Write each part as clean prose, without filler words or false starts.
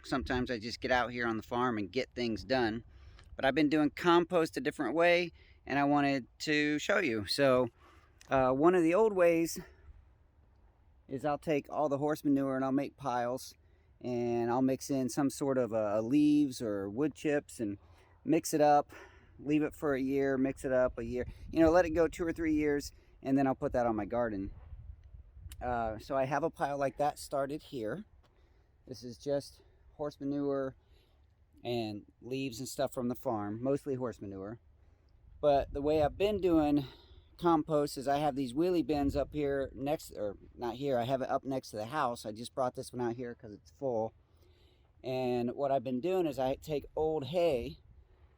Sometimes I just get out here on the farm and get things done. But I've been doing compost a different way, and I wanted to show you. So one of the old ways is I'll take all the horse manure and I'll make piles, and I'll mix in some sort of leaves or wood chips and mix it up, leave it for a year, mix it up a year, let it go 2 or 3 years, and then I'll put that on my garden. So I have a pile like that started here. This is just horse manure and leaves and stuff from the farm, mostly horse manure. But the way I've been doing compost is I have these wheelie bins up here not here, I have it up next to the house. I just brought this one out here because it's full. And what I've been doing is I take old hay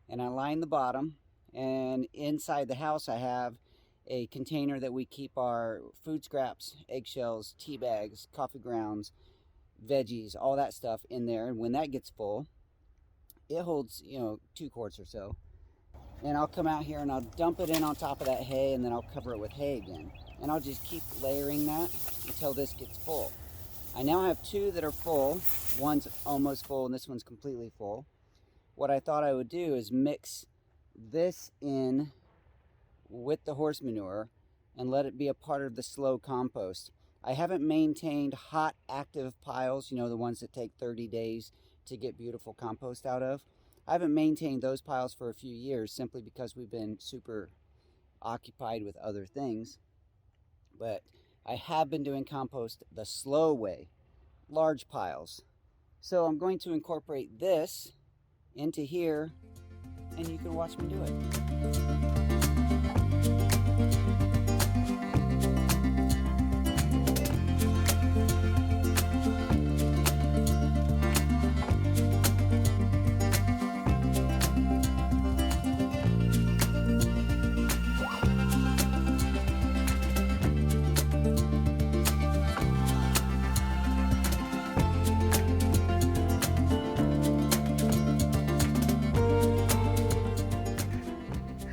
and I line the bottom, and inside the house I have a container that we keep our food scraps, eggshells, tea bags, coffee grounds, veggies, all that stuff in there. And when that gets full, it holds 2 quarts or so. And I'll come out here and I'll dump it in on top of that hay, and then I'll cover it with hay again. And I'll just keep layering that until this gets full. I now have 2 that are full. One's almost full and this one's completely full. What I thought I would do is mix this in with the horse manure and let it be a part of the slow compost. I haven't maintained hot active piles, the ones that take 30 days to get beautiful compost out of. I haven't maintained those piles for a few years simply because we've been super occupied with other things. But I have been doing compost the slow way, large piles. So I'm going to incorporate this into here, and you can watch me do it.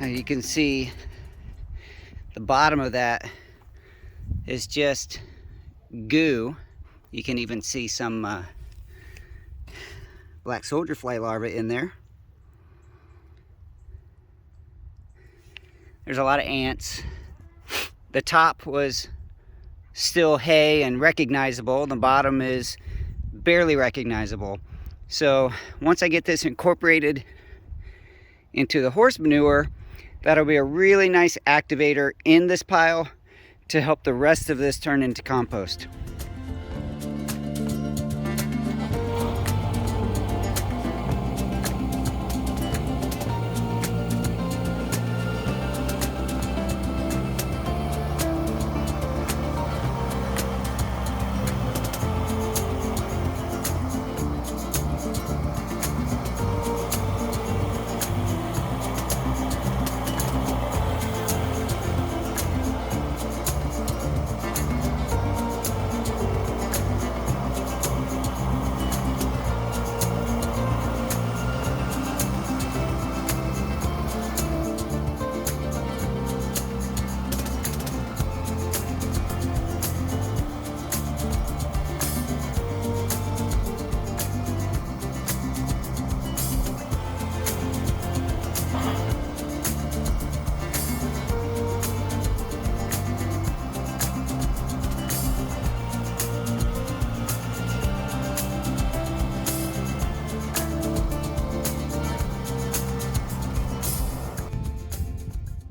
You can see the bottom of that is just goo. You can even see some black soldier fly larvae in there. There's a lot of ants. The top was still hay and recognizable. The bottom is barely recognizable. So once I get this incorporated into the horse manure, that'll be a really nice activator in this pile to help the rest of this turn into compost.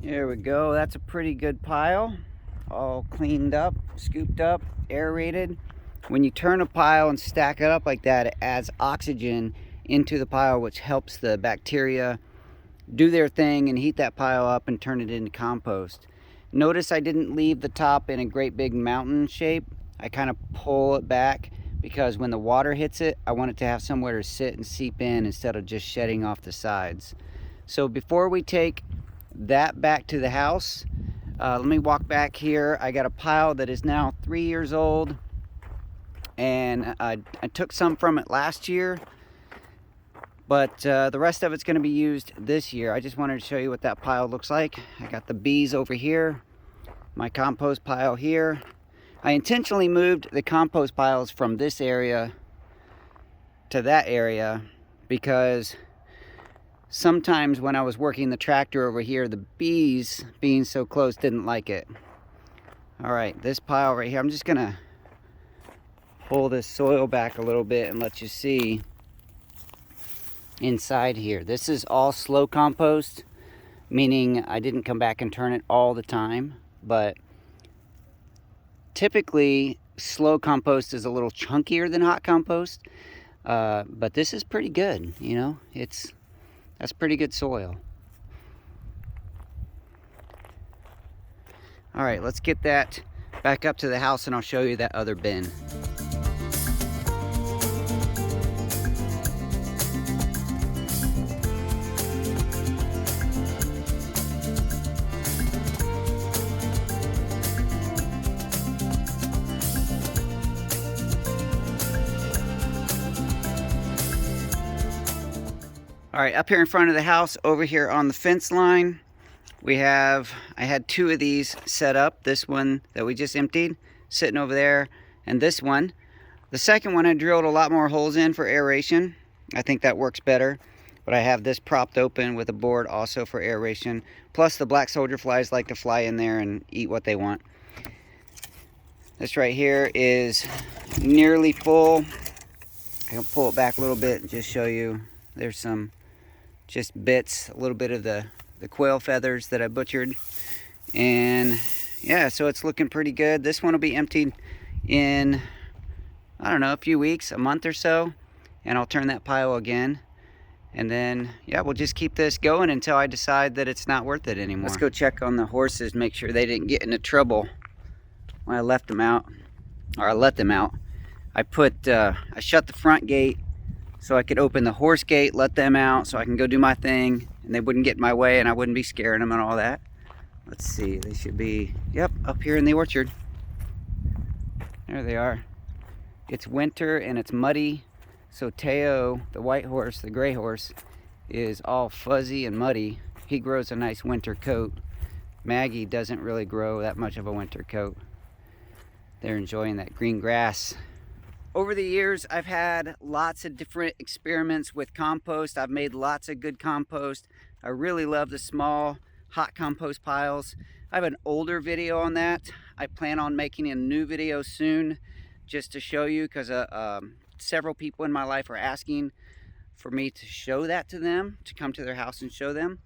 There we go. That's a pretty good pile. All cleaned up, scooped up, aerated. When you turn a pile and stack it up like that, it adds oxygen into the pile, which helps the bacteria do their thing and heat that pile up and turn it into compost. Notice I didn't leave the top in a great big mountain shape. I kind of pull it back because when the water hits it, I want it to have somewhere to sit and seep in instead of just shedding off the sides. So before we take that back to the house, let me walk back here. I got a pile that is now 3 years old, and I took some from it last year, but the rest of it's going to be used this year. I just wanted to show you what that pile looks like. I got the bees over here, my compost pile here. I intentionally moved the compost piles from this area to that area because sometimes when I was working the tractor over here, the bees being so close didn't like it. All right, this pile right here, I'm just gonna pull this soil back a little bit and let you see inside here. This is all slow compost, meaning I didn't come back and turn it all the time, but typically slow compost is a little chunkier than hot compost, but this is pretty good, you know, that's pretty good soil. All right, let's get that back up to the house and I'll show you that other bin. All right, up here in front of the house, over here on the fence line, I had two of these set up. This one that we just emptied, sitting over there, and this one. The second one I drilled a lot more holes in for aeration. I think that works better. But I have this propped open with a board also for aeration. Plus the black soldier flies like to fly in there and eat what they want. This right here is nearly full. I can pull it back a little bit and just show you. There's some just bits, a little bit of the quail feathers that I butchered. And yeah, so it's looking pretty good. This one will be emptied in, I don't know, a few weeks, a month or so. And I'll turn that pile again. And then, yeah, we'll just keep this going until I decide that it's not worth it anymore. Let's go check on the horses, make sure they didn't get into trouble when I left them out, or I let them out. I shut the front gate so I could open the horse gate, let them out so I can go do my thing and they wouldn't get in my way and I wouldn't be scaring them and all that. Let's see, they should be, yep, up here in the orchard. There they are. It's winter and it's muddy, so Teo, the white horse, the gray horse, is all fuzzy and muddy. He grows a nice winter coat. Maggie doesn't really grow that much of a winter coat. They're enjoying that green grass. Over the years, I've had lots of different experiments with compost. I've made lots of good compost. I really love the small hot compost piles. I have an older video on that. I plan on making a new video soon just to show you, because several people in my life are asking for me to show that to them, to come to their house and show them.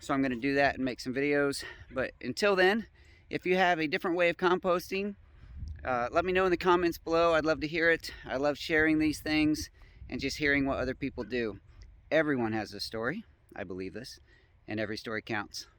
So I'm gonna do that and make some videos. But until then, if you have a different way of composting, let me know in the comments below. I'd love to hear it. I love sharing these things and just hearing what other people do. Everyone has a story. I believe this, and every story counts.